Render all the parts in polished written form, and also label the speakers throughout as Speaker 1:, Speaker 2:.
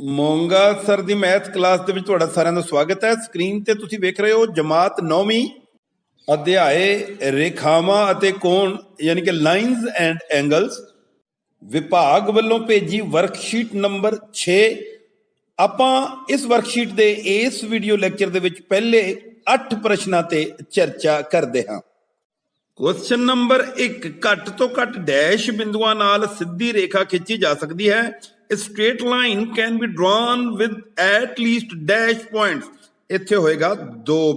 Speaker 1: Monga sir ਦੀ math class ਦੇ ਵਿੱਚ ਤੁਹਾਡਾ ਸਾਰਿਆਂ ਦਾ ਸਵਾਗਤ ਹੈ। ਸਕਰੀਨ ਤੇ ਤੁਸੀਂ ਵੇਖ ਰਹੇ ਹੋ ਜਮਾਤ 9ਵੀਂ ਅਧਿਆਏ ਰੇਖਾਵਾਂ ਅਤੇ ਕੋਣ ਯਾਨੀ ਕਿ ਲਾਈਨਸ ਐਂਡ ਐਂਗਲਸ ਵਿਭਾਗ ਵੱਲੋਂ ਭੇਜੀ ਵਰਕਸ਼ੀਟ ਨੰਬਰ 6। ਆਪਾਂ ਇਸ ਵਰਕਸ਼ੀਟ ਦੇ ਇਸ ਵੀਡੀਓ ਲੈਕਚਰ ਦੇ ਵਿੱਚ ਪਹਿਲੇ 8 ਪ੍ਰਸ਼ਨਾਂ ਤੇ ਚਰਚਾ ਕਰਦੇ ਹਾਂ। ਕੁਐਸਚਨ ਨੰਬਰ 1, ਘੱਟ ਤੋਂ ਘੱਟ ਡੈਸ਼ ਬਿੰਦੂਆਂ ਨਾਲ ਸਿੱਧੀ ਰੇਖਾ ਖਿੱਚੀ ਜਾ ਸਕਦੀ ਹੈ। A straight line can be drawn with at least dash points। ਇੱਥੇ ਹੋਏਗਾ ਦੋ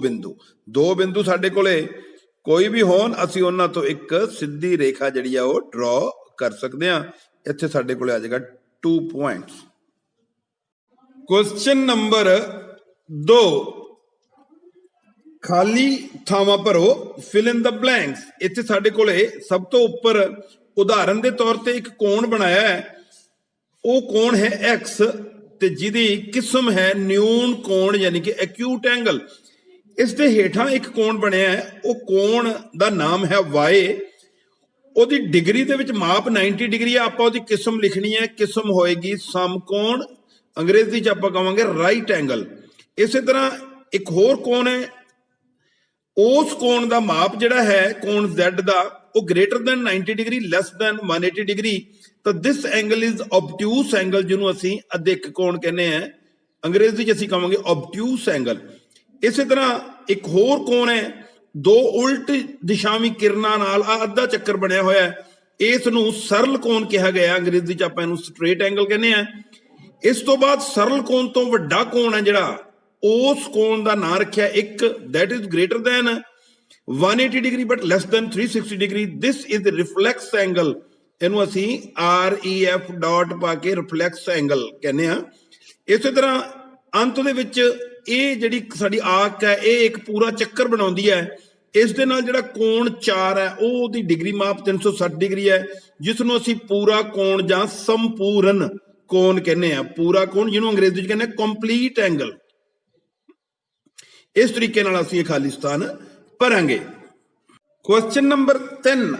Speaker 1: ਬਿੰਦੂ ਸਾਡੇ ਕੋਲੇ ਕੋਈ ਵੀ ਹੋਣ, ਅਸੀਂ ਉਹਨਾਂ ਤੋਂ ਇੱਕ ਸਿੱਧੀ ਰੇਖਾ ਜਿਹੜੀ ਆ ਉਹ ਡਰਾ ਕਰ ਸਕਦੇ ਹਾਂ। ਇੱਥੇ ਸਾਡੇ ਕੋਲੇ ਆ ਜਾਏਗਾ 2 points। ਕੁਐਸਚਨ ਨੰਬਰ 2, ਖਾਲੀ ਥਾਵਾਂ ਭਰੋ, ਫਿਲ ਇਨ ਦ ਬਲੈਂਕਸ। ਇੱਥੇ ਸਾਡੇ ਕੋਲੇ ਸਭ ਤੋਂ ਉੱਪਰ ਉਦਾਹਰਨ ਦੇ ਤੌਰ ਤੇ ਇੱਕ ਕੋਣ ਬਣਾਇਆ ਹੈ। ਉਹ ਕੋਣ ਹੈ ਐਕਸ ਤੇ ਜਿਹਦੀ ਕਿਸਮ ਹੈ ਨਿਊਨ ਕੋਣ ਯਾਨੀ ਕਿ ਐਕਿਊਟ ਐਂਗਲ। ਇਸ ਦੇ ਹੇਠਾਂ ਇੱਕ ਕੋਣ ਬਣਿਆ ਹੈ, ਉਹ ਕੋਣ ਦਾ ਨਾਮ ਹੈ ਵਾਈ। ਉਹਦੀ ਡਿਗਰੀ ਦੇ ਵਿੱਚ ਮਾਪ 90 ਡਿਗਰੀ ਹੈ। ਆਪਾਂ ਉਹਦੀ ਕਿਸਮ ਲਿਖਣੀ ਹੈ, ਕਿਸਮ ਹੋਏਗੀ ਸਮਕੋਣ, ਅੰਗਰੇਜ਼ੀ ਚ ਆਪਾਂ ਕਹਾਂਗੇ ਰਾਈਟ ਐਂਗਲ। ਇਸੇ ਤਰ੍ਹਾਂ ਇੱਕ ਹੋਰ ਕੋਣ ਹੈ, ਉਸ ਕੋਣ ਦਾ ਮਾਪ ਜਿਹੜਾ ਹੈ ਕੋਣ Z ਦਾ, ਉਹ greater then 90 degree less than 180 degree. ਤਾਂ ਦਿਸ ਐਂਗਲ ਇਜ਼ obtuse ਐਂਗਲ, ਜਿਹਨੂੰ ਅਸੀਂ ਅਦਿੱਖ ਕੋਣ ਕਹਿੰਦੇ ਆ, ਅੰਗਰੇਜ਼ੀ ਚ ਅਸੀਂ ਕਹਾਂਗੇ obtuse ਐਂਗਲ। ਇਸੇ ਤਰ੍ਹਾਂ ਇੱਕ ਹੋਰ ਕੋਣ ਹੈ, ਦੋ ਉਲਟ ਦਿਸ਼ਾਵੀ ਕਿਰਨਾਂ ਨਾਲ ਆ ਅੱਧਾ ਚੱਕਰ ਬਣਿਆ ਹੋਇਆ, ਇਸ ਨੂੰ ਸਰਲ ਕੋਣ ਕਿਹਾ ਗਿਆ, ਅੰਗਰੇਜ਼ੀ ਚ ਆਪਾਂ ਇਹਨੂੰ ਸਟ੍ਰੇਟ ਐਂਗਲ ਕਹਿੰਦੇ ਆ। ਇਸ ਤੋਂ ਬਾਅਦ ਸਰਲ ਕੋਣ ਤੋਂ ਵੱਡਾ ਕੋਣ ਹੈ ਜਿਹੜਾ, ਉਸ ਕੋਣ ਦਾ ਨਾਂ ਰੱਖਿਆ ਇੱਕ, that is greater than 180 degree but less than 360 degree. this is reflex angle, ਇਹਨੂੰ ਅਸੀਂ REF ਡਾਟ ਪਾ ਕੇ ਰਿਫਲੈਕਸ ਐਂਗਲ ਕਹਿੰਦੇ ਆ। ਇਸੇ ਤਰ੍ਹਾਂ ਅੰਤ ਦੇ ਵਿੱਚ ਇਹ ਜਿਹੜੀ ਸਾਡੀ ਆਰਕ ਹੈ, ਇਹ ਇੱਕ ਪੂਰਾ ਚੱਕਰ ਬਣਾਉਂਦੀ ਹੈ। ਇਸ ਦੇ ਨਾਲ ਜਿਹੜਾ ਕੋਣ 4 ਹੈ, ਉਹਦੀ ਡਿਗਰੀ ਮਾਪ 360 ਡਿਗਰੀ ਹੈ, ਜਿਸ ਨੂੰ ਅਸੀਂ ਪੂਰਾ ਕੋਣ ਜਾਂ ਸੰਪੂਰਨ ਕੋਣ ਕਹਿੰਦੇ ਆ। ਪੂਰਾ ਕੋਣ ਜਿਹਨੂੰ ਅੰਗਰੇਜ਼ੀ ਚ ਕਹਿੰਦੇ ਕੰਪਲੀਟ ਐਂਗਲ। ਇਸ ਤਰੀਕੇ ਨਾਲ ਅਸੀਂ ਇਹ ਖਾਲੀ ਸਥਾਨ ਭਰਾਂਗੇ। ਕੁਐਸਚਨ ਨੰਬਰ 3,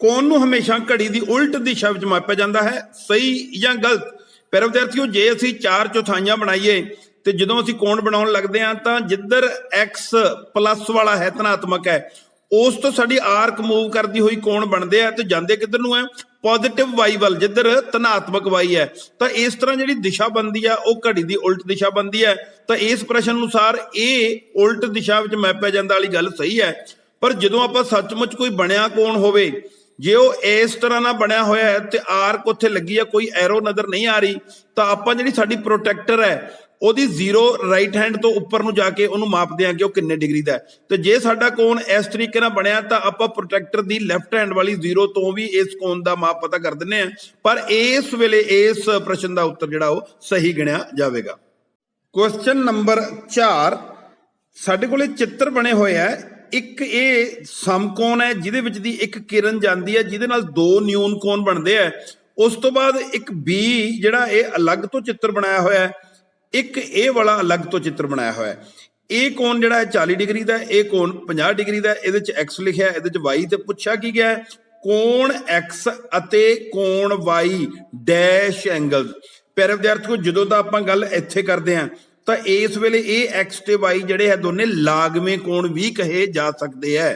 Speaker 1: ਕੋਣ ਨੂੰ ਹਮੇਸ਼ਾ ਘੜੀ ਦੀ ਉਲਟ ਦਿਸ਼ਾ ਵਿੱਚ ਮਾਪਿਆ ਜਾਂਦਾ ਹੈ, ਸਹੀ ਜਾਂ ਗਲਤ? ਪਰ ਵਿਦਿਆਰਥੀਓ, ਜੇ ਅਸੀਂ 4 ਚੌਥਾਈਆਂ ਬਣਾਈਏ ਤੇ ਜਦੋਂ ਅਸੀਂ ਕੋਣ ਬਣਾਉਣ ਲੱਗਦੇ ਹਾਂ ਤਾਂ ਜਿੱਧਰ x ਪਲੱਸ ਵਾਲਾ ਹੈ, ਧਨਾਤਮਕ ਹੈ, ਉਸ ਤੋਂ ਸਾਡੀ ਆਰਕ ਮੂਵ ਕਰਦੀ ਹੋਈ ਕੋਣ ਬਣਦੇ ਆ ਤੇ ਜਾਂਦੇ ਕਿੱਧਰ ਨੂੰ ਹੈ? ਪੋਜ਼ਿਟਿਵ y ਵੱਲ, ਜਿੱਧਰ ਧਨਾਤਮਕ y ਹੈ। ਤਾਂ ਇਸ ਤਰ੍ਹਾਂ ਜਿਹੜੀ ਦਿਸ਼ਾ ਬਣਦੀ ਆ ਉਹ ਘੜੀ ਦੀ ਉਲਟ ਦਿਸ਼ਾ ਬਣਦੀ ਹੈ। ਤਾਂ ਇਸ ਪ੍ਰਸ਼ਨ ਅਨੁਸਾਰ ਇਹ ਉਲਟ ਦਿਸ਼ਾ ਵਿੱਚ ਮਾਪਿਆ ਜਾਂਦਾ ਵਾਲੀ ਗੱਲ ਸਹੀ ਹੈ। ਪਰ ਜਦੋਂ ਆਪਾਂ ਸੱਚਮੁੱਚ ਕੋਈ ਬਣਿਆ ਕੋਣ ਹੋਵੇ, ਜੇ ਉਹ ਇਸ ਤਰ੍ਹਾਂ ਨਾਲ ਬਣਿਆ ਹੋਇਆ ਹੈ ਤੇ ਆਰਕ ਉੱਥੇ ਲੱਗੀ ਆ, ਕੋਈ ਐਰੋ ਨਜ਼ਰ ਨਹੀਂ ਆ ਰਹੀ, ਤਾਂ ਆਪਾਂ ਜਿਹੜੀ ਸਾਡੀ ਪ੍ਰੋਟੈਕਟਰ ਹੈ ਉਹਦੀ 0 ਰਾਈਟ ਹੈਂਡ ਤੋਂ ਉੱਪਰ ਨੂੰ ਜਾ ਕੇ ਉਹਨੂੰ ਮਾਪਦੇ ਆ ਕਿ ਉਹ ਕਿੰਨੇ ਡਿਗਰੀ ਦਾ ਹੈ। ਤੇ ਜੇ ਸਾਡਾ ਕੋਣ ਇਸ ਤਰੀਕੇ ਨਾਲ ਬਣਿਆ ਤਾਂ ਆਪਾਂ ਪ੍ਰੋਟੈਕਟਰ ਦੀ ਲੈਫਟ ਹੈਂਡ ਵਾਲੀ 0 ਤੋਂ ਵੀ ਇਸ ਕੋਣ ਦਾ ਮਾਪ ਪਤਾ ਕਰ ਦਿੰਦੇ ਆ। ਪਰ ਇਸ ਵੇਲੇ ਇਸ ਪ੍ਰਸ਼ਨ ਦਾ ਉੱਤਰ ਜਿਹੜਾ ਉਹ ਸਹੀ ਗਿਣਿਆ ਜਾਵੇਗਾ। ਕੁਐਸਚਨ ਨੰਬਰ 4, ਸਾਡੇ ਕੋਲੇ ਚਿੱਤਰ ਬਣੇ ਹੋਏ ਆ। ਇੱਕ ਇਹ ਸਮਕੋਣ ਹੈ ਜਿਹਦੇ ਵਿੱਚ ਦੀ ਇੱਕ ਕਿਰਨ ਜਾਂਦੀ ਹੈ, ਜਿਹਦੇ ਨਾਲ 2 ਨਿਊਨ ਕੋਣ ਬਣਦੇ ਆ। ਉਸ ਤੋਂ ਬਾਅਦ ਇੱਕ B ਜਿਹੜਾ ਇਹ ਅਲੱਗ ਤੋਂ ਚਿੱਤਰ ਬਣਾਇਆ ਹੋਇਆ ਹੈ, ਇੱਕ ਇਹ ਵਾਲਾ ਅਲੱਗ ਤੋਂ ਚਿੱਤਰ ਬਣਾਇਆ ਹੋਇਆ ਹੈ। ਇਹ ਕੋਣ ਜਿਹੜਾ ਹੈ 40 ਡਿਗਰੀ ਦਾ, ਇਹ ਕੋਣ 50 ਡਿਗਰੀ ਦਾ। ਇਹਦੇ ਚ x ਲਿਖਿਆ, ਇਹਦੇ ਚ y, ਤੇ ਪੁੱਛਿਆ ਕੀ ਗਿਆ? ਕੋਣ x ਅਤੇ ਕੋਣ y ਡੈਸ਼ ਐਂਗਲ। ਪਿਆਰੇ ਵਿਦਿਆਰਥੀਓ, ਜਦੋਂ ਤਾਂ ਆਪਾਂ ਗੱਲ ਇੱਥੇ ਕਰਦੇ ਹਾਂ ਤਾਂ ਇਸ ਵੇਲੇ ਇਹ x ਤੇ y ਜਿਹੜੇ ਹੈ ਦੋਨੇ ਲਾਗਵੇਂ ਕੋਣ ਵੀ ਕਹੇ ਜਾ ਸਕਦੇ ਹੈ।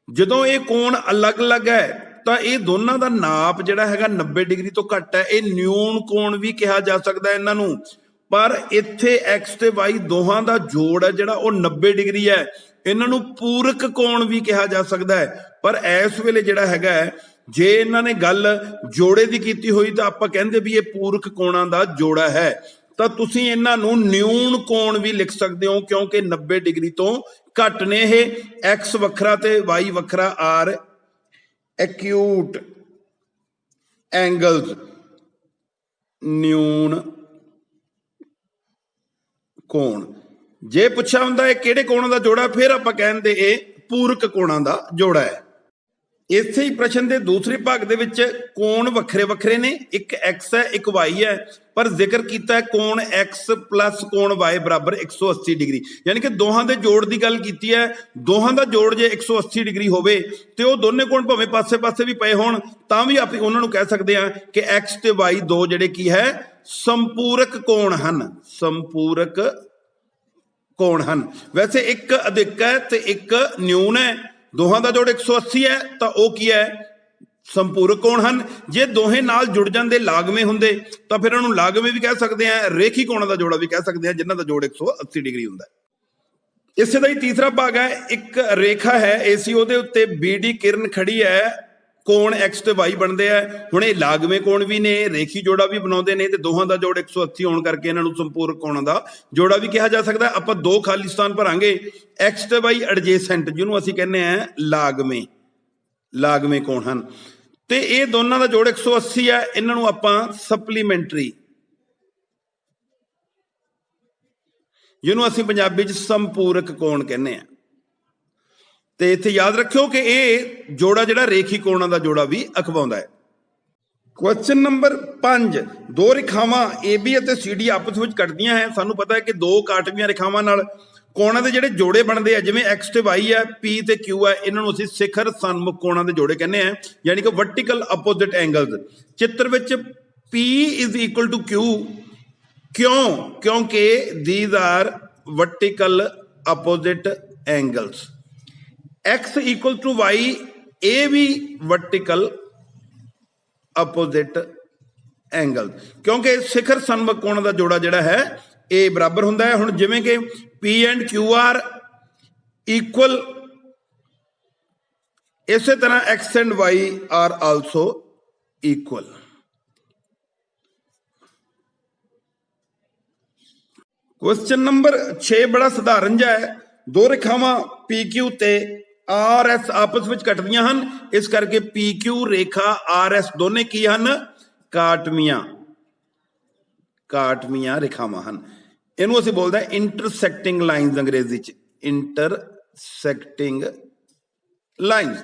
Speaker 1: ਜਦੋਂ ਇਹ ਕੋਣ ਅਲੱਗ-ਅਲੱਗ ਹੈ ਤਾਂ ਇਹ ਦੋਨਾਂ ਦਾ ਨਾਪ ਜਿਹੜਾ ਹੈਗਾ 90 ਡਿਗਰੀ ਤੋਂ ਘੱਟ ਹੈ, ਇਹ ਨਿਊਨ ਕੋਣ ਵੀ ਕਿਹਾ ਜਾ ਸਕਦਾ ਇਹਨਾਂ ਨੂੰ। ਪਰ ਇੱਥੇ x ਤੇ y ਦੋਹਾਂ ਦਾ ਜੋੜ ਹੈ ਜਿਹੜਾ ਉਹ 90 ਡਿਗਰੀ ਹੈ, ਇਹਨਾਂ ਨੂੰ ਪੂਰਕ ਕੋਣ ਵੀ ਕਿਹਾ ਜਾ ਸਕਦਾ ਹੈ। ਪਰ ਇਸ ਵੇਲੇ ਜਿਹੜਾ ਹੈਗਾ, ਜੇ ਇਹਨਾਂ ਨੇ ਗੱਲ ਜੋੜੇ ਦੀ ਕੀਤੀ ਹੋਈ ਤਾਂ ਆਪਾਂ ਕਹਿੰਦੇ ਵੀ ਇਹ ਪੂਰਕ ਕੋਣਾਂ ਦਾ ਜੋੜਾ ਹੈ। ਤਾਂ ਤੁਸੀਂ ਇਹਨਾਂ ਨੂੰ ਨਿਊਨ ਕੋਣ ਵੀ ਲਿਖ ਸਕਦੇ ਹੋ, ਕਿਉਂਕਿ 90 ਡਿਗਰੀ ਤੋਂ ਘੱਟ ਨੇ ਇਹ। x ਵੱਖਰਾ ਤੇ y ਵੱਖਰਾ ਆਰ ਐਕਿਊਟ ਐਂਗਲਸ, ਨਿਊਨ ਕੋਣ। ਜੇ ਪੁੱਛਿਆ ਹੁੰਦਾ ਇਹ ਕਿਹੜੇ ਕੋਣਾਂ ਦਾ ਜੋੜਾ, ਫਿਰ ਆਪਾਂ ਕਹਿੰਦੇ ਇਹ ਪੂਰਕ ਕੋਣਾਂ ਦਾ ਜੋੜਾ ਹੈ। ਇਸੇ ਹੀ ਪ੍ਰਸ਼ਨ ਦੇ ਦੂਸਰੇ ਭਾਗ ਦੇ ਵਿੱਚ ਕੋਣ ਵੱਖਰੇ ਵੱਖਰੇ ਨੇ, ਇੱਕ x ਹੈ ਇੱਕ y ਹੈ, ਪਰ ਜ਼ਿਕਰ ਕੀਤਾ ਹੈ ਕੋਣ x ਪਲੱਸ ਕੋਣ y ਬਰਾਬਰ 180 ਡਿਗਰੀ, ਯਾਨੀ ਕਿ ਦੋਹਾਂ ਦੇ ਜੋੜ ਦੀ ਗੱਲ ਕੀਤੀ ਹੈ। ਦੋਹਾਂ ਦਾ ਜੋੜ ਜੇ 180 ਡਿਗਰੀ ਹੋਵੇ ਤੇ ਉਹ ਦੋਨੇ ਕੋਣ ਭਾਵੇਂ ਪਾਸੇ ਪਾਸੇ ਵੀ ਪਏ ਹੋਣ ਤਾਂ ਵੀ ਆਪਾਂ ਉਹਨਾਂ ਨੂੰ ਕਹਿ ਸਕਦੇ ਹਾਂ ਕਿ x ਤੇ y ਦੋ ਜਿਹੜੇ ਕੀ ਹੈ ਸੰਪੂਰਕ ਕੋਣ ਹਨ, ਸੰਪੂਰਕ ਕੋਣ ਹਨ। ਵੈਸੇ ਇੱਕ ਅਧਿਕ ਹੈ ਤੇ ਇੱਕ ਨਿਊਨ ਹੈ, ਦੋਹਾਂ ਦਾ ਜੋੜ 180 ਹੈ ਤਾਂ ਉਹ ਕੀ ਹੈ ਸੰਪੂਰਕ ਕੋਣ ਹਨ। ਜੇ ਦੋਹੇ ਨਾਲ ਜੁੜ ਜਾਂਦੇ ਲਾਗਵੇਂ ਹੁੰਦੇ ਤਾਂ ਫਿਰ ਉਹਨੂੰ ਲਾਗਵੇਂ ਵੀ ਕਹਿ ਸਕਦੇ ਆ, ਰੇਖੀ ਕੋਣਾਂ ਦਾ ਜੋੜਾ ਵੀ ਕਹਿ ਸਕਦੇ ਆ ਜਿਨ੍ਹਾਂ ਦਾ ਜੋੜ 180 ਡਿਗਰੀ ਹੁੰਦਾ ਹੈ। ਇਸੇ ਦਾ ਹੀ ਤੀਸਰਾ ਭਾਗ ਹੈ, ਇੱਕ ਰੇਖਾ ਹੈ ਏਸੀ, ਉਹਦੇ ਉੱਤੇ BD ਕਿਰਨ ਖੜੀ ਹੈ, ਕੋਣ x ਤੇ y ਬਣਦੇ ਆ। ਹੁਣ ਇਹ ਲਾਗਵੇਂ ਕੋਣ ਵੀ ਨੇ, ਰੇਖੀ ਜੋੜਾ ਵੀ ਬਣਾਉਂਦੇ ਨੇ ਤੇ ਦੋਹਾਂ ਦਾ ਜੋੜ 180 ਹੋਣ ਕਰਕੇ ਇਹਨਾਂ ਨੂੰ ਸੰਪੂਰਕ ਕੋਣਾਂ ਦਾ ਜੋੜਾ ਵੀ ਕਿਹਾ ਜਾ ਸਕਦਾ। ਆਪਾਂ ਦੋ ਖਾਲੀ ਸਥਾਨ ਭਰਾਂਗੇ, x ਤੇ y ਐਡਜੇਸੈਂਟ, ਜਿਹਨੂੰ ਅਸੀਂ ਕਹਿੰਦੇ ਆ ਲਾਗਵੇਂ, ਲਾਗਵੇਂ ਕੋਣ ਹਨ ਤੇ ਇਹ ਦੋਨਾਂ ਦਾ ਜੋੜ 180 ਹੈ। ਇਹਨਾਂ ਨੂੰ ਆਪਾਂ ਸਪਲੀਮੈਂਟਰੀ, ਜਿਹਨੂੰ ਅਸੀਂ ਪੰਜਾਬੀ ਚ ਸੰਪੂਰਕ ਕੋਣ ਕਹਿੰਦੇ ਆ। ਤੇ ਇੱਥੇ ਯਾਦ ਰੱਖਿਓ ਕਿ ਇਹ ਜੋੜਾ ਜਿਹੜਾ ਰੇਖੀ ਕੋਣਾਂ ਦਾ ਜੋੜਾ ਵੀ ਅਖਵਾਉਂਦਾ ਹੈ। ਕੁਐਸਚਨ ਨੰਬਰ 5, ਦੋ ਰੇਖਾਵਾਂ AB ਅਤੇ CD ਆਪਸ ਵਿੱਚ ਕੱਟਦੀਆਂ ਹੈ। ਸਾਨੂੰ ਪਤਾ ਹੈ ਕਿ ਦੋ ਕਾਟਵੀਆਂ ਰੇਖਾਵਾਂ ਨਾਲ ਕੋਣਾਂ ਦੇ ਜਿਹੜੇ ਜੋੜੇ ਬਣਦੇ ਆ, ਜਿਵੇਂ x ਤੇ y ਹੈ, P ਤੇ Q ਹੈ, ਇਹਨਾਂ ਨੂੰ ਅਸੀਂ ਸਿਖਰ ਸਨਮੁਖ ਕੋਣਾਂ ਦੇ ਜੋੜੇ ਕਹਿੰਦੇ ਆ, ਯਾਨੀ ਕਿ ਵਰਟੀਕਲ ਆਪੋਜ਼ਿਟ ਐਂਗਲਸ। ਚਿੱਤਰ ਵਿੱਚ P is equal to Q ਕਿਉਂ? ਕਿਉਂਕਿ these are vertical opposite angles। x equal to y, ਇਹ ਵੀ ਵਰਟੀਕਲ ਆਪੋਜ਼ਿਟ ਐਂਗਲ, ਕਿਉਂਕਿ ਸਿਖਰ ਸਨਮੁਖ ਕੋਣਾਂ ਦਾ ਜੋੜਾ ਜਿਹੜਾ ਹੈ ਇਹ ਬਰਾਬਰ ਹੁੰਦਾ ਹੈ। ਹੁਣ ਜਿਵੇਂ ਕਿ P and Q are equal, ਇਸੇ ਤਰ੍ਹਾਂ x and y are also equal। Question number 6 ਬੜਾ ਸਧਾਰਨ ਜਿਹਾ ਹੈ। ਦੋ ਰੇਖਾਵਾਂ PQ ਤੇ RS ਆਪਸ ਵਿੱਚ ਕੱਟਦੀਆਂ ਹਨ, ਇਸ ਕਰਕੇ PQ ਰੇਖਾ RS ਦੋਨੇ ਕੀ ਹਨ? ਕਾਟਵੀਆਂ, ਕਾਟਵੀਆਂ ਰੇਖਾਵਾਂ ਹਨ। ਇਹਨੂੰ ਅਸੀਂ ਬੋਲਦੇ ਹਾਂ ਇੰਟਰਸੈਕਟਿੰਗ ਲਾਈਨਸ, ਅੰਗਰੇਜ਼ੀ ਚ ਇੰਟਰਸੈਕਟਿੰਗ ਲਾਈਨਸ।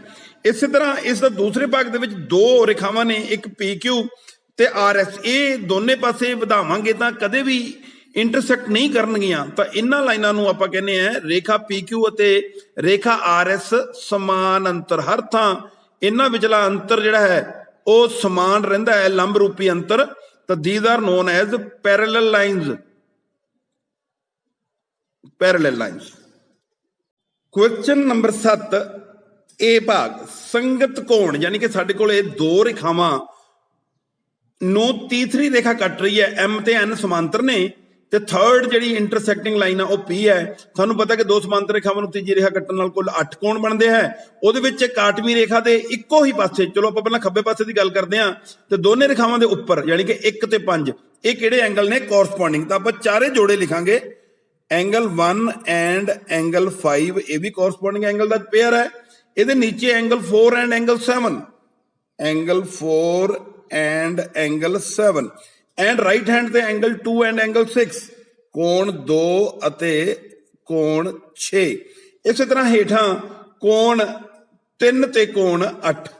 Speaker 1: ਇਸੇ ਤਰ੍ਹਾਂ ਇਸ ਦਾ ਦੂਸਰੇ ਭਾਗ ਦੇ ਵਿੱਚ ਦੋ ਰੇਖਾਵਾਂ ਨੇ, ਇੱਕ PQ ਤੇ RS। ਇਹ ਦੋਨੇ ਪਾਸੇ ਵਧਾਵਾਂਗੇ ਤਾਂ ਕਦੇ ਵੀ ਇੰਟਰਸੈਕਟ ਨਹੀਂ ਕਰਨਗੀਆਂ, ਤਾਂ ਇਹਨਾਂ ਲਾਈਨਾਂ ਨੂੰ ਆਪਾਂ ਕਹਿੰਦੇ ਆ ਰੇਖਾ PQ ਅਤੇ ਰੇਖਾ RS ਸਮਾਨ ਅੰਤਰ। ਹਰ ਥਾਂ ਇਹਨਾਂ ਵਿਚਲਾ ਅੰਤਰ ਜਿਹੜਾ ਹੈ ਉਹ ਸਮਾਨ ਰਹਿੰਦਾ ਹੈ, ਲੰਬ ਰੂਪੀ ਅੰਤਰ। ਤਾਂ these are known as parallel lines, parallel lines। Question number 7, A ਭਾਗ, ਸੰਗਤ ਕੋਣ, ਯਾਨੀ ਕਿ ਸਾਡੇ ਕੋਲ ਇਹ ਦੋ ਰੇਖਾਵਾਂ ਨੂੰ ਤੀਸਰੀ ਰੇਖਾ ਕੱਟ ਰਹੀ ਹੈ, M ਤੇ N ਸਮਾਂਤਰ ਨੇ ਤੇ ਥਰਡ ਜਿਹੜੀ ਇੰਟਰਸੈਕਟਿੰਗ ਲਾਈਨ ਆ ਉਹ P ਹੈ। ਸਾਨੂੰ ਪਤਾ ਕਿ ਦੋ ਸਮਾਂਤਰ ਰੇਖਾਵਾਂ ਨੂੰ ਤੀਜੀ ਰੇਖਾ ਕੱਟਣ ਨਾਲ ਕੁੱਲ 8 ਕੋਣ ਬਣਦੇ ਹੈ। ਉਹਦੇ ਵਿੱਚ ਕਾਟਵੀਂ ਰੇਖਾ ਦੇ ਇੱਕੋ ਹੀ ਪਾਸੇ, ਚਲੋ ਆਪਾਂ ਪਹਿਲਾਂ ਖੱਬੇ ਪਾਸੇ ਦੀ ਗੱਲ ਕਰਦੇ ਹਾਂ, ਤੇ ਦੋਨੇ ਰੇਖਾਵਾਂ ਦੇ ਉੱਪਰ ਯਾਨੀ ਕਿ 1 ਤੇ 5 ਇਹ ਕਿਹੜੇ ਐਂਗਲ ਨੇ? ਕੋਰਸਪੋਂਡਿੰਗ। ਤਾਂ ਆਪਾਂ ਚਾਰੇ ਜੋੜੇ ਲਿਖਾਂਗੇ, ਐਂਗਲ 1 ਐਂਡ ਐਂਗਲ 5, ਇਹ ਵੀ ਕੋਰਸਪੋਂਡਿੰਗ ਐਂਗਲ ਦਾ ਪੇਅਰ ਹੈ। ਇਹਦੇ ਨੀਚੇ angle 4 and angle 7, angle 4 and angle 7, and right hand ਤੇ ਐਂਗਲ 2 ਐਂਡ ਐਂਗਲ 6, ਕੋਣ 2 ਅਤੇ ਕੋਣ 6। ਇਸੇ ਤਰ੍ਹਾਂ ਹੇਠਾਂ ਕੋਣ 3 ਤੇ ਕੋਣ 8,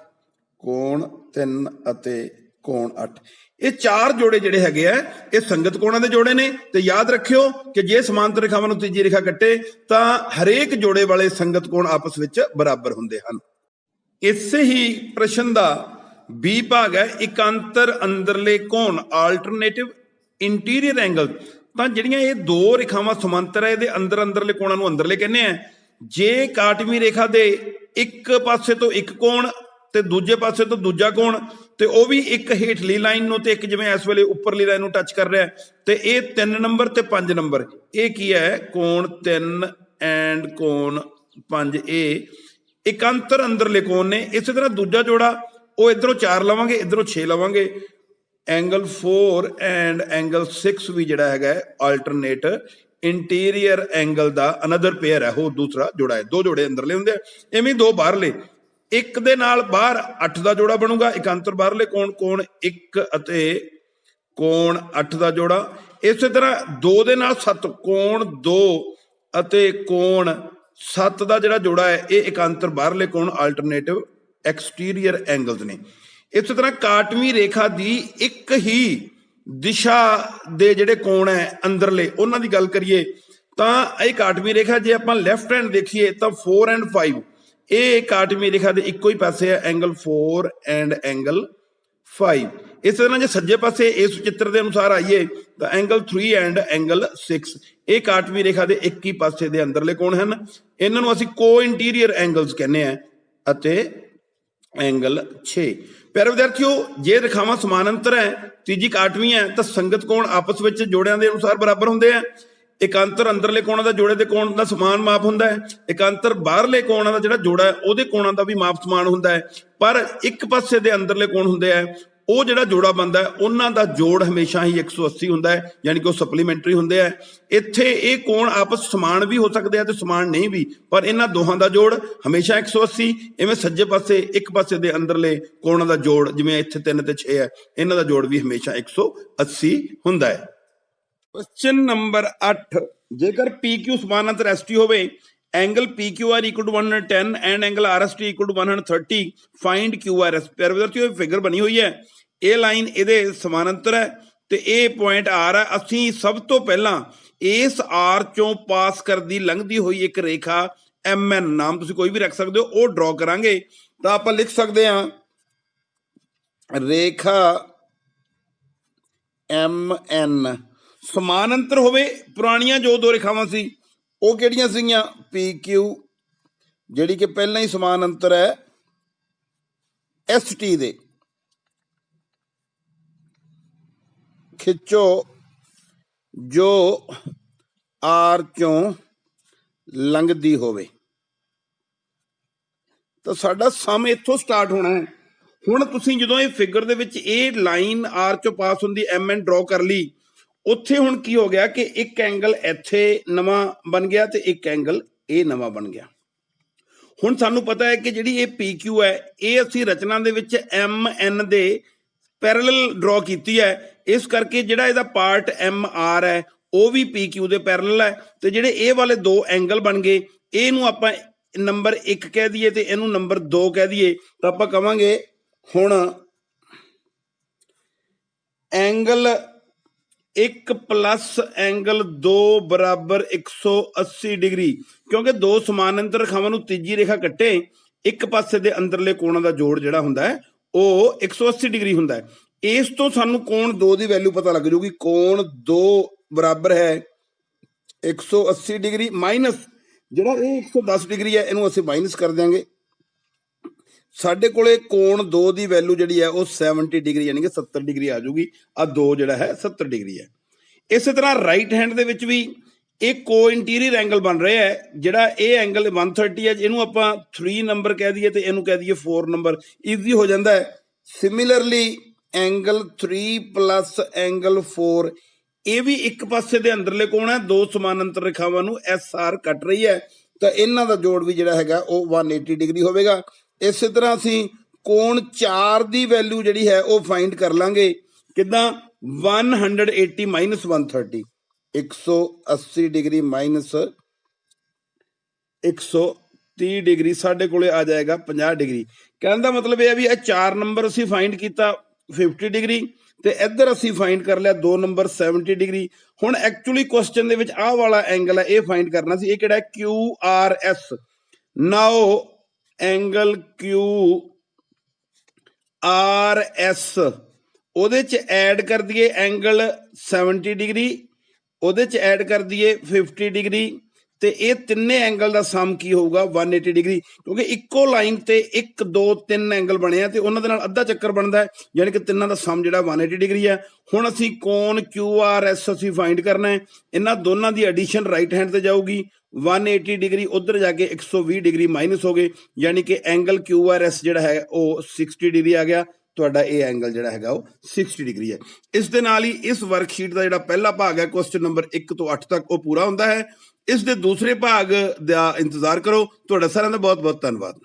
Speaker 1: ਕੋਣ 3 ਅਤੇ ਕੋਣ 8। ਇਹ ਚਾਰ ਜੋੜੇ ਜਿਹੜੇ ਹੈਗੇ ਆ ਇਹ ਸੰਗਤ ਕੋਣਾਂ ਦੇ ਜੋੜੇ ਨੇ। ਤੇ ਯਾਦ ਰੱਖਿਓ ਕਿ ਜੇ ਸਮਾਂਤਰ ਰੇਖਾਵਾਂ ਨੂੰ ਤੀਜੀ ਰੇਖਾ ਕੱਟੇ ਤਾਂ ਹਰੇਕ ਜੋੜੇ ਵਾਲੇ ਸੰਗਤ ਕੋਣ ਆਪਸ ਵਿੱਚ ਬਰਾਬਰ ਹੁੰਦੇ ਹਨ। ਇਸੇ ਹੀ ਪ੍ਰਸ਼ਨ ਦਾ B ਭਾਗ ਹੈ, ਇਕਾਂਤਰ ਅੰਦਰਲੇ ਕੋਣ, ਆਲਟਰਨੇਟਿਵ ਇੰਟੀਰੀਅਰ ਐਂਗਲ। ਤਾਂ ਜਿਹੜੀਆਂ ਇਹ ਦੋ ਰੇਖਾਵਾਂ ਸਮਾਂਤਰ ਹੈ, ਇਹਦੇ ਅੰਦਰ ਅੰਦਰਲੇ ਕੋਣਾਂ ਨੂੰ ਅੰਦਰਲੇ ਕਹਿੰਦੇ ਆ। ਜੇ ਕਾਟਵੀਂ ਰੇਖਾ ਦੇ ਇੱਕ ਪਾਸੇ ਤੋਂ ਇੱਕ ਕੋਣ ਤੇ ਦੂਜੇ ਪਾਸੇ ਤੋਂ ਦੂਜਾ ਕੋਣ, ਤੇ ਉਹ ਵੀ ਇੱਕ ਹੇਠਲੀ ਲਾਈਨ ਨੂੰ ਤੇ ਇੱਕ ਜਿਵੇਂ ਇਸ ਵੇਲੇ ਉੱਪਰਲੀ ਲਾਈਨ ਨੂੰ ਟੱਚ ਕਰ ਰਿਹਾ, ਤੇ ਇਹ 3 ਨੰਬਰ ਤੇ 5 ਨੰਬਰ, ਇਹ ਕੀ ਹੈ? ਕੋਣ 3 ਐਂਡ ਕੋਣ 5, ਇਹ ਇਕਾਂਤਰ ਅੰਦਰਲੇ ਕੋਣ ਨੇ। ਇਸੇ ਤਰ੍ਹਾਂ ਦੂਜਾ ਜੋੜਾ ਉਹ ਇਧਰੋਂ 4 ਲਵਾਂਗੇ, ਇਧਰੋਂ 6 ਲਵਾਂਗੇ। ਐਂਗਲ 4 ਐਂਡ ਐਂਗਲ 6 ਵੀ ਜਿਹੜਾ ਹੈਗਾ ਆਲਟਰਨੇਟ ਇੰਟੀਰੀਅਰ ਐਂਗਲ ਦਾ ਅਨਦਰ ਪੇਅਰ ਹੈ, ਉਹ ਦੂਸਰਾ ਜੋੜਾ ਹੈ। ਦੋ ਜੋੜੇ ਅੰਦਰਲੇ ਹੁੰਦੇ ਆ, ਐਵੇਂ ਦੋ ਬਾਹਰਲੇ। ਇੱਕ ਦੇ ਨਾਲ ਬਾਹਰ 8 ਦਾ ਜੋੜਾ ਬਣੂਗਾ, ਇਕਾਂਤਰ ਬਾਹਰਲੇ ਕੋਣ, ਕੋਣ 1 ਅਤੇ ਕੋਣ 8 ਦਾ ਜੋੜਾ। ਇਸੇ ਤਰ੍ਹਾਂ 2 ਦੇ ਨਾਲ 7, ਕੋਣ 2 ਅਤੇ ਕੋਣ 7 ਦਾ ਜਿਹੜਾ ਜੋੜਾ ਹੈ ਇਹ ਇਕਾਂਤਰ ਬਾਹਰਲੇ ਕੋਣ, ਆਲਟਰਨੇਟਿਵ ਐਕਸਟੀਰੀਅਰ ਐਂਗਲਸ ਨੇ। ਇਸੇ ਤਰ੍ਹਾਂ ਕਾਟਵੀਂ ਰੇਖਾ ਦੀ ਇੱਕ ਹੀ ਦਿਸ਼ਾ ਦੇ ਜਿਹੜੇ ਕੋਣ ਹੈ ਅੰਦਰਲੇ ਉਹਨਾਂ ਦੀ ਗੱਲ ਕਰੀਏ ਤਾਂ ਇਹ ਕਾਟਵੀਂ ਰੇਖਾ ਜੇ ਆਪਾਂ ਲੈਫਟ ਹੈਂਡ ਦੇਖੀਏ ਤਾਂ 4 ਐਂਡ 5 ਇਹ ਕਾਟਵੀਂ ਰੇਖਾ ਦੇ ਇੱਕੋ ਹੀ ਪਾਸੇ ਹੈ, ਐਂਗਲ 4 ਐਂਡ ਐਂਗਲ 5। ਇਸ ਤਰ੍ਹਾਂ ਜੇ ਸੱਜੇ ਪਾਸੇ ਇਸ ਚਿੱਤਰ ਦੇ ਅਨੁਸਾਰ ਆਈਏ ਤਾਂ ਐਂਗਲ 3 ਐਂਡ ਐਂਗਲ 6 ਇਹ ਕਾਟਵੀਂ ਰੇਖਾ ਦੇ ਇੱਕ ਹੀ ਪਾਸੇ ਦੇ ਅੰਦਰਲੇ ਕੋਣ ਹਨ। ਇਹਨਾਂ ਨੂੰ ਅਸੀਂ ਕੋ ਇੰਟੀਰੀਅਰ ਐਂਗਲਸ ਕਹਿੰਦੇ ਆ ਅਤੇ ਐਂਗਲ 6। ਪਿਆਰੇ ਵਿਦਿਆਰਥੀਓ, ਜੇ ਰੇਖਾਵਾਂ ਸਮਾਨਾਂਤਰ ਹੈ, ਤੀਜੀ ਕਾਟਵੀਂ ਹੈ ਤਾਂ ਸੰਗਤ ਕੋਣ ਆਪਸ ਵਿੱਚ ਜੋੜਿਆਂ ਦੇ ਅਨੁਸਾਰ ਬਰਾਬਰ ਹੁੰਦੇ ਆ। ਇਕਾਂਤਰ ਅੰਦਰਲੇ ਕੋਣਾਂ ਦਾ ਜੋੜੇ ਦੇ ਕੋਣ ਦਾ ਸਮਾਨ ਮਾਪ ਹੁੰਦਾ ਹੈ। ਇਕਾਂਤਰ ਬਾਹਰਲੇ ਕੋਣਾਂ ਦਾ ਜਿਹੜਾ ਜੋੜਾ ਹੈ ਉਹਦੇ ਕੋਣਾਂ ਦਾ ਵੀ ਮਾਪ ਸਮਾਨ ਹੁੰਦਾ ਹੈ। ਪਰ ਇੱਕ ਪਾਸੇ ਦੇ ਅੰਦਰਲੇ ਕੋਣ ਹੁੰਦੇ ਆ ਉਹ ਜਿਹੜਾ ਜੋੜਾ ਬਣਦਾ ਉਹਨਾਂ ਦਾ ਜੋੜ ਹਮੇਸ਼ਾ ਹੀ 180 ਹੁੰਦਾ ਹੈ, ਯਾਨੀ ਕਿ ਉਹ ਸਪਲੀਮੈਂਟਰੀ ਹੁੰਦੇ ਆ। ਇੱਥੇ ਇਹ ਕੋਣ ਆਪਸ ਸਮਾਨ ਵੀ ਹੋ ਸਕਦੇ ਆ ਤੇ ਸਮਾਨ ਨਹੀਂ ਵੀ, ਪਰ ਇਹਨਾਂ ਦੋਹਾਂ ਦਾ ਜੋੜ ਹਮੇਸ਼ਾ 180। ਇਵੇਂ ਸੱਜੇ ਪਾਸੇ ਇੱਕ ਪਾਸੇ ਦੇ ਅੰਦਰਲੇ ਕੋਣਾਂ ਦਾ ਜੋੜ ਜਿਵੇਂ ਇੱਥੇ 3 ਤੇ 6 ਹੈ, ਇਹਨਾਂ ਦਾ ਜੋੜ ਵੀ ਹਮੇਸ਼ਾ 180 ਹੁੰਦਾ ਹੈ। ਕੁਐਸਚਨ ਨੰਬਰ 8, ਜੇਕਰ PQ ਸਮਾਨਾਂਤਰ ST ਹੋਵੇ, angle PQR equal to 110 and angle RST equal to 130, find QRS। ਪਿਆਰੇ ਵਿਦਿਆਰਥੀਓ, ਇਹ ਫਿਗਰ ਬਣੀ ਹੋਈ ਹੈ, ਇਹ ਲਾਈਨ ਇਹਦੇ ਸਮਾਨਾਂਤਰ ਹੈ ਤੇ ਇਹ ਪੁਆਇੰਟ R ਹੈ। ਅਸੀਂ ਸਭ ਤੋਂ ਪਹਿਲਾਂ ਇਸ R ਚੋਂ ਪਾਸ ਕਰਦੀ ਲੰਘਦੀ ਹੋਈ ਇੱਕ ਰੇਖਾ MN, ਨਾਮ ਤੁਸੀਂ ਕੋਈ ਵੀ ਰੱਖ ਸਕਦੇ ਹੋ, ਉਹ ਡਰਾ ਕਰਾਂਗੇ। ਤਾਂ ਆਪਾਂ ਲਿਖ ਸਕਦੇ ਹਾਂ ਰੇਖਾ MN ਸਮਾਨਾਂਤਰ ਹੋਵੇ। ਪੁਰਾਣੀਆਂ ਜੋ ਦੋ ਰੇਖਾਵਾਂ ਸੀ ਉਹ ਕਿਹੜੀਆਂ ਸੀਗੀਆਂ? PQ ਜਿਹੜੀ ਕਿ ਪਹਿਲਾਂ ਹੀ ਸਮਾਨਾਂਤਰ ਹੈ ST ਦੇ, ਖਿੱਚੋ ਜੋ R ਚੋਂ ਲੰਘਦੀ ਹੋਵੇ। ਤਾਂ ਸਾਡਾ ਸਮ ਇੱਥੋਂ ਸਟਾਰਟ ਹੋਣਾ ਹੈ। ਹੁਣ ਤੁਸੀਂ ਜਦੋਂ ਇਹ ਫਿਗਰ ਦੇ ਵਿੱਚ ਇਹ ਲਾਈਨ R ਚੋਂ ਪਾਸ ਹੁੰਦੀ MN ਡਰਾ ਕਰ ਲਈ, ਉੱਥੇ ਹੁਣ ਕੀ ਹੋ ਗਿਆ ਕਿ ਇੱਕ ਐਂਗਲ ਇੱਥੇ ਨਵਾਂ ਬਣ ਗਿਆ ਤੇ ਇੱਕ ਐਂਗਲ ਇਹ ਨਵਾਂ ਬਣ ਗਿਆ। ਹੁਣ ਸਾਨੂੰ ਪਤਾ ਹੈ ਕਿ ਜਿਹੜੀ ਇਹ PQ ਹੈ ਇਹ ਅਸੀਂ ਰਚਨਾ ਦੇ ਵਿੱਚ MN ਦੇ ਪੈਰਲਲ ਡਰਾ ਕੀਤੀ ਹੈ, ਇਸ ਕਰਕੇ ਜਿਹੜਾ ਇਹਦਾ ਪਾਰਟ MR ਹੈ ਉਹ ਵੀ PQ ਦੇ ਪੈਰਲਲ ਹੈ। ਤੇ ਜਿਹੜੇ ਇਹ ਵਾਲੇ ਦੋ ਐਂਗਲ ਬਣ ਗਏ, ਇਹਨੂੰ ਆਪਾਂ ਨੰਬਰ 1 ਕਹਿ ਦਈਏ ਤੇ ਇਹਨੂੰ ਨੰਬਰ 2 ਕਹਿ ਦਈਏ, ਤਾਂ ਆਪਾਂ ਕਵਾਂਗੇ ਹੁਣ ਐਂਗਲ 1 ਪਲੱਸ ਐਂਗਲ 2 ਬਰਾਬਰ 180 ਡਿਗਰੀ। ਕਿਉਂਕਿ ਦੋ ਸਮਾਨਾਂਤਰ ਰੇਖਾਵਾਂ ਨੂੰ ਤੀਜੀ ਰੇਖਾ ਕੱਟੇ, ਇੱਕ ਪਾਸੇ ਦੇ ਅੰਦਰਲੇ ਕੋਣਾਂ ਦਾ ਜੋੜ ਜਿਹੜਾ ਹੁੰਦਾ ਹੈ ਉਹ 180 ਡਿਗਰੀ ਹੁੰਦਾ ਹੈ। ਇਸ ਤੋਂ ਸਾਨੂੰ ਕੋਣ 2 ਦੀ ਵੈਲਿਊ ਪਤਾ ਲੱਗ ਜੂਗੀ। ਕੋਣ 2 ਬਰਾਬਰ ਹੈ 180 ਡਿਗਰੀ ਮਾਈਨਸ ਜਿਹੜਾ ਇਹ 110 ਡਿਗਰੀ ਹੈ, ਇਹਨੂੰ ਅਸੀਂ ਮਾਈਨਸ ਕਰ ਦਿਆਂਗੇ। ਸਾਡੇ ਕੋਲੇ ਕੋਣ 2 ਦੀ ਵੈਲਿਊ ਜਿਹੜੀ ਹੈ ਉਹ 70 ਡਿਗਰੀ ਯਾਨੀ ਕਿ 70 ਡਿਗਰੀ ਆ ਜਾਊਗੀ। ਆ 2 ਜਿਹੜਾ ਹੈ 70 ਡਿਗਰੀ ਹੈ। ਇਸੇ ਤਰ੍ਹਾਂ ਰਾਈਟ ਹੈਂਡ ਦੇ ਵਿੱਚ ਵੀ ਇਹ ਕੋ ਇੰਟੀਰੀਅਰ ਐਂਗਲ ਬਣ ਰਿਹਾ ਹੈ। ਜਿਹੜਾ ਇਹ ਐਂਗਲ 130 ਹੈ, ਇਹਨੂੰ ਆਪਾਂ 3 ਨੰਬਰ ਕਹਿ ਦਈਏ ਤੇ ਇਹਨੂੰ ਕਹਿ ਦਈਏ 4 ਨੰਬਰ, ਈਜ਼ੀ ਹੋ ਜਾਂਦਾ ਹੈ। ਸਿਮਿਲਰਲੀ ਐਂਗਲ 3 ਪਲੱਸ ਐਂਗਲ 4 ਇਹ ਵੀ ਇੱਕ ਪਾਸੇ ਦੇ ਅੰਦਰਲੇ ਕੋਣ ਹੈ, ਦੋ ਸਮਾਨਾਂਤਰ ਰੇਖਾਵਾਂ ਨੂੰ SR ਕੱਟ ਰਹੀ ਹੈ, ਤਾਂ ਇਹਨਾਂ ਦਾ ਜੋੜ ਵੀ ਜਿਹੜਾ ਹੈਗਾ ਉਹ 180 ਡਿਗਰੀ ਹੋਵੇਗਾ। ਇਸੇ ਤਰ੍ਹਾਂ ਅਸੀਂ ਕੋਣ 4 ਦੀ ਵੈਲਿਊ ਜਿਹੜੀ ਹੈ ਉਹ ਫਾਈਂਡ ਕਰ ਲਾਂਗੇ। ਕਿੱਦਾਂ? 180 ਮਾਈਨਸ 130, 180 ਡਿਗਰੀ ਮਾਈਨਸ 130 ਡਿਗਰੀ ਸਾਡੇ ਕੋਲੇ ਆ ਜਾਏਗਾ 50 ਡਿਗਰੀ। ਕਹਿਣ ਦਾ ਮਤਲਬ ਇਹ ਹੈ ਵੀ ਇਹ 4 ਨੰਬਰ ਅਸੀਂ ਫਾਈਂਡ ਕੀਤਾ 50 ਡਿਗਰੀ ਤੇ ਇੱਧਰ ਅਸੀਂ ਫਾਈਂਡ ਕਰ ਲਿਆ 2 ਨੰਬਰ 70 ਡਿਗਰੀ। ਹੁਣ ਐਕਚੁਅਲੀ ਕੁਐਸਚਨ ਦੇ ਵਿੱਚ ਆਹ ਵਾਲਾ ਐਂਗਲ ਹੈ, ਇਹ ਫਾਈਂਡ ਕਰਨਾ ਸੀ। ਇਹ ਕਿਹੜਾ ਹੈ? QRS। ਨਾਓ ਐਂਗਲ QRS ਉਹਦੇ ਚ ਐਡ ਕਰ ਦਈਏ ਐਂਗਲ 70 ਡਿਗਰੀ, ਉਹਦੇ ਚ ਐਡ ਕਰ ਦਈਏ 50 ਡਿਗਰੀ, ਤੇ ਇਹ ਤਿੰਨੇ ਐਂਗਲ ਦਾ ਸਮ ਕੀ ਹੋਊਗਾ? 180 ਡਿਗਰੀ। ਕਿਉਂਕਿ ਇੱਕੋ ਲਾਈਨ ਤੇ 1 2 3 ਐਂਗਲ ਬਣੇ ਆ ਤੇ ਉਹਨਾਂ ਦੇ ਨਾਲ ਅੱਧਾ ਚੱਕਰ ਬਣਦਾ ਹੈ, ਯਾਨੀ ਕਿ ਤਿੰਨਾਂ ਦਾ ਸਮ ਜਿਹੜਾ 180 ਡਿਗਰੀ ਹੈ। ਹੁਣ ਅਸੀਂ ਕੋਣ QRS ਅਸੀਂ ਫਾਈਂਡ ਕਰਨਾ ਹੈ। ਇਹਨਾਂ ਦੋਨਾਂ ਦੀ ਐਡੀਸ਼ਨ ਰਾਈਟ ਹੈਂਡ ਤੇ ਜਾਊਗੀ, 180 ਡਿਗਰੀ ਉਧਰ ਜਾ ਕੇ 120 ਡਿਗਰੀ ਮਾਈਨਸ ਹੋ ਗਏ, ਯਾਨੀ ਕਿ ਐਂਗਲ QRS ਜਿਹੜਾ ਹੈ ਉਹ 60 ਡਿਗਰੀ ਆ ਗਿਆ। ਤੁਹਾਡਾ ਇਹ ਐਂਗਲ ਜਿਹੜਾ ਹੈਗਾ ਉਹ 60 ਡਿਗਰੀ ਹੈ। ਇਸ ਦੇ ਨਾਲ ਹੀ ਇਸ ਵਰਕਸ਼ੀਟ ਦਾ ਜਿਹੜਾ ਪਹਿਲਾ ਭਾਗ ਹੈ ਕੁਐਸਚਨ ਨੰਬਰ 1 ਤੋਂ 8 ਤੱਕ ਉਹ ਪੂਰਾ ਹੁੰਦਾ ਹੈ। ਇਸ ਦੇ ਦੂਸਰੇ ਭਾਗ ਦਾ ਇੰਤਜ਼ਾਰ ਕਰੋ। ਤੁਹਾਡਾ ਸਾਰਿਆਂ ਦਾ ਬਹੁਤ ਬਹੁਤ ਧੰਨਵਾਦ।